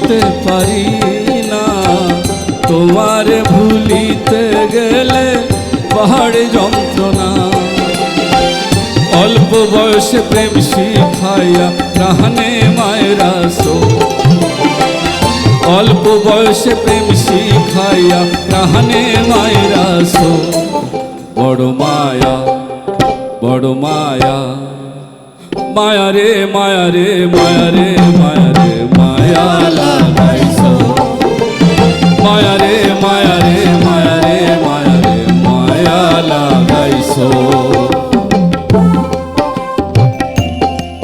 ভুলিতে পারি না, তোমার ভুলিতে গেলে পাহাড়ে যন্ত্রণা। অল্প বয়সে প্রেম শিখাইয়া প্রাণে মায়েরা সো, অল্প বয়সে প্রেম শিখাইয়া প্রাণে মায়েরা সো। বড় মায়া, বড় মায়া, মায়া রে মায়া রে মায়া রে মায়া রে মায়া লাগাইছো। মায়া রে মায়া রে মায়া রে মায়া রে মায়া লাগাইছো।